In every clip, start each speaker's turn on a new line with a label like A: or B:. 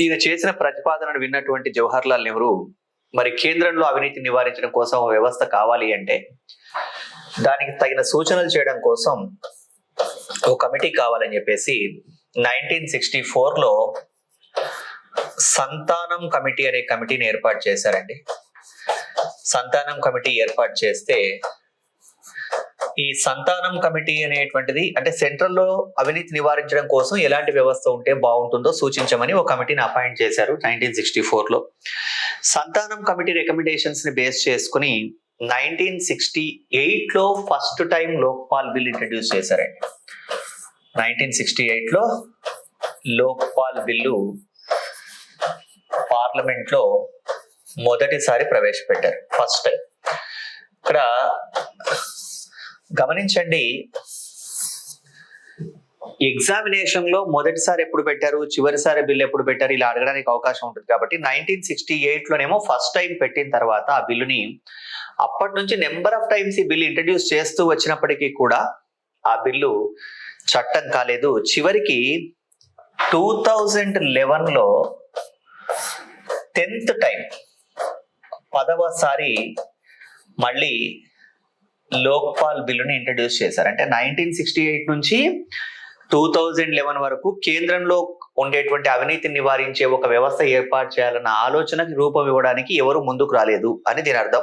A: ఈయన చేసిన ప్రతిపాదనను విన్నటువంటి జవహర్లాల్ నెహ్రూ మరి కేంద్రంలో అవినీతి నివారించడం కోసం ఒక వ్యవస్థ కావాలి అంటే దానికి తగిన సూచనలు చేయడం కోసం ఒక కమిటీ కావాలని చెప్పేసి 1964లో సంతానం కమిటీ అనే కమిటీని ఏర్పాటు చేశారండి. సంతానం కమిటీ ఏర్పాటు చేస్తే ఈ సంతానం కమిటీ అనేటువంటిది అంటే సెంట్రల్ లో అవినీతి నివారించడం కోసం ఎలాంటి వ్యవస్థ ఉంటే బాగుంటుందో సూచించమని ఒక కమిటీని అపాయింట్ చేశారు 1964లో. సంతానం కమిటీ రికమెండేషన్స్ ని బేస్ చేసుకుని 1968లో first time Lokpal bill introduce చేశారండి. 1968లో లోక్పాల్ బిల్లు పార్లమెంట్ లో మొదటిసారి ప్రవేశపెట్టారు, ఫస్ట్ టైం. ఇక్కడ గమనించండి, ఎగ్జామినేషన్ లో మొదటిసారి ఎప్పుడు పెట్టారు, చివరిసారి బిల్ ఎప్పుడు పెట్టారు, ఇలా అడగడానికి అవకాశం ఉంటుంది. కాబట్టి 1968లోనేమో ఫస్ట్ టైం పెట్టిన తర్వాత ఆ బిల్లుని అప్పటి నుంచి నెంబర్ ఆఫ్ టైమ్స్ ఈ బిల్ ఇంట్రడ్యూస్ చేస్తూ వచ్చినప్పటికీ కూడా ఆ బిల్లు చట్టం కాలేదు. చివరికి 2011లో 10th టైం 10వసారి మళ్ళీ లోక్పాల్ బిల్లుని ఇంట్రడ్యూస్ చేశారు. అంటే 1968 నుంచి 2011 వరకు కేంద్రంలో ఉండేటువంటి అవినీతిని నివారించే ఒక వ్యవస్థ ఏర్పాటు చేయాలన్న ఆలోచనకి రూపం ఇవ్వడానికి ఎవరు ముందుకు రాలేదు అని దీని అర్థం.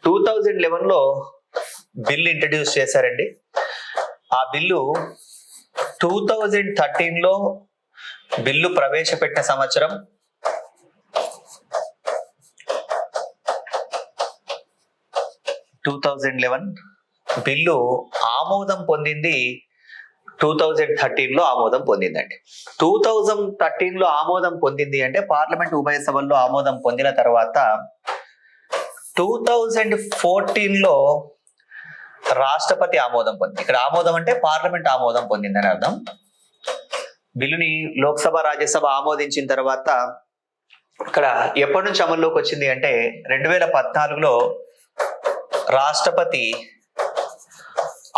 A: 2011లో బిల్లు ఇంట్రడ్యూస్ చేశారండి. ఆ బిల్లు 2013లో బిల్లు ప్రవేశపెట్టిన సంవత్సరం 2011, బిల్లు ఆమోదం పొందింది 2013లో ఆమోదం పొందిందండి. 2013లో ఆమోదం పొందింది అంటే పార్లమెంట్ ఉభయ సభల్లో ఆమోదం పొందిన తర్వాత 2014లో రాష్ట్రపతి ఆమోదం పొందింది. ఇక్కడ ఆమోదం అంటే పార్లమెంట్ ఆమోదం పొందిందని అర్థం. బిల్లుని లోక్సభ రాజ్యసభ ఆమోదించిన తర్వాత ఇక్కడ ఎప్పటి నుంచి అమల్లోకి వచ్చింది అంటే 2014లో రాష్ట్రపతి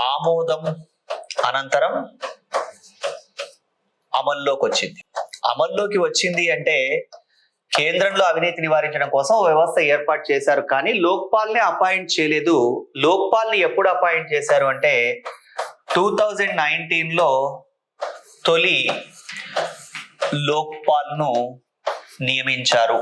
A: ఆమోదం అనంతరం అమల్లోకి వచ్చింది. అమల్లోకి వచ్చింది అంటే కేంద్రంలో అవినీతి నివారించడం కోసం వ్యవస్థ ఏర్పాటు చేశారు, కానీ లోక్పాల్ ని అపాయింట్ చేయలేదు. లోక్పాల్ ని ఎప్పుడు అపాయింట్ చేశారు అంటే 2019లో తొలి లోక్పాల్ ను నియమించారు.